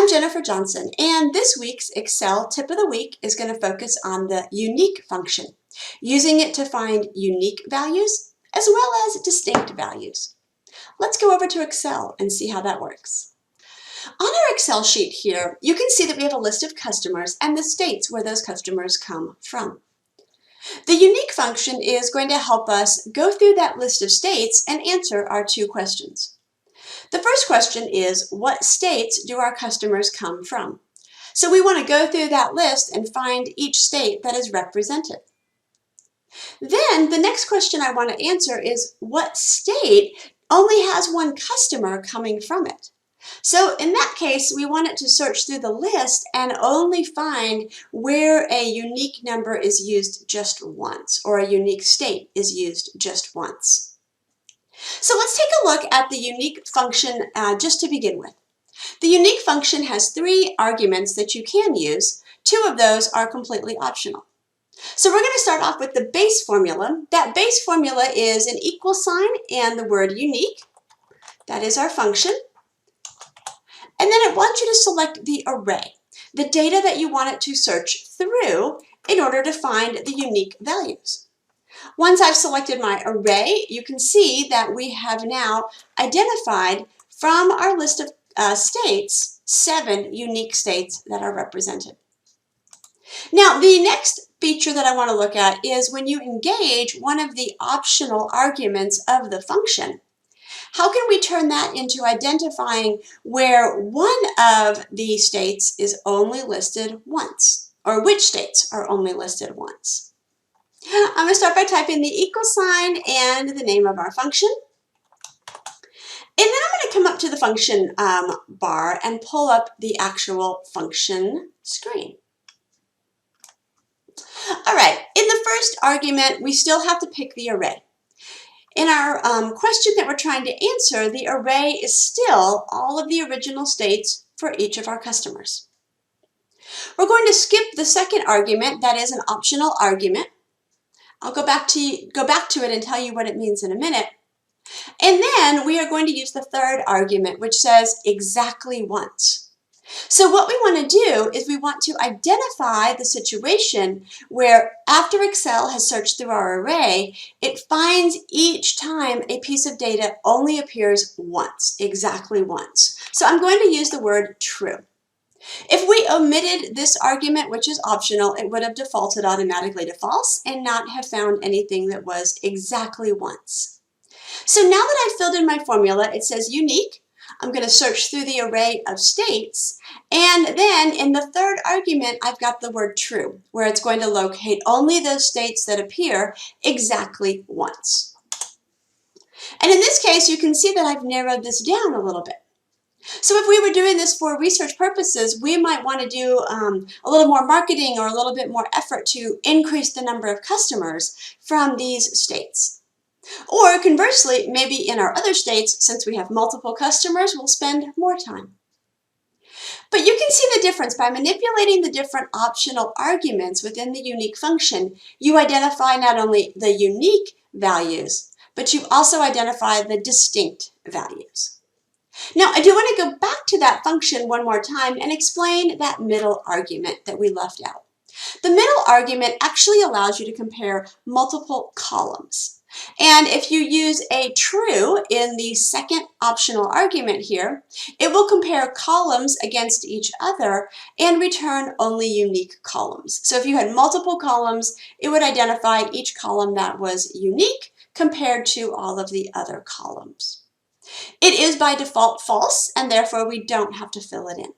I'm Jennifer Johnson, and this week's Excel tip of the week is going to focus on the unique function, using it to find unique values as well as distinct values. Let's go over to Excel and see how that works. On our Excel sheet here, you can see that we have a list of customers and the states where those customers come from. The unique function is going to help us go through that list of states and answer our two questions. The first question is, what states do our customers come from? So we want to go through that list and find each state that is represented. Then the next question I want to answer is, what state only has one customer coming from it? So in that case, we want it to search through the list and only find where a unique number is used just once, or a unique state is used just once. So let's take a look at the unique function just to begin with. The unique function has three arguments that you can use. Two of those are completely optional. So we're going to start off with the base formula. That base formula is an equal sign and the word unique. That is our function. And then it wants you to select the array, the data that you want it to search through in order to find the unique values. Once I've selected my array, you can see that we have now identified from our list of states 7 unique states that are represented. Now, the next feature that I want to look at is when you engage one of the optional arguments of the function. How can we turn that into identifying where one of the states is only listed once, or which states are only listed once? I'm going to start by typing the equal sign and the name of our function. And then I'm going to come up to the function bar and pull up the actual function screen. All right, in the first argument, we still have to pick the array. In our question that we're trying to answer, the array is still all of the original states for each of our customers. We're going to skip the second argument, that is an optional argument. I'll go back to it and tell you what it means in a minute. And then we are going to use the third argument, which says exactly once. So what we want to do is we want to identify the situation where after Excel has searched through our array, it finds each time a piece of data only appears once, exactly once. So I'm going to use the word true. If we omitted this argument, which is optional, it would have defaulted automatically to false and not have found anything that was exactly once. So now that I've filled in my formula, it says unique. I'm going to search through the array of states, and then in the third argument, I've got the word true, where it's going to locate only those states that appear exactly once. And in this case, you can see that I've narrowed this down a little bit. So if we were doing this for research purposes, we might want to do a little more marketing or a little bit more effort to increase the number of customers from these states. Or conversely, maybe in our other states, since we have multiple customers, we'll spend more time. But you can see the difference by manipulating the different optional arguments within the unique function. You identify not only the unique values, but you also identify the distinct values. Now, I do want to go back to that function one more time and explain that middle argument that we left out. The middle argument actually allows you to compare multiple columns. And if you use a true in the second optional argument here, it will compare columns against each other and return only unique columns. So if you had multiple columns, it would identify each column that was unique compared to all of the other columns. It is by default false, and therefore we don't have to fill it in.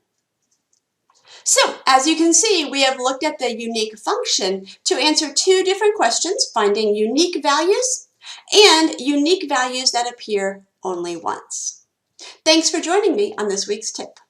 So, as you can see, we have looked at the unique function to answer two different questions, finding unique values and unique values that appear only once. Thanks for joining me on this week's tip.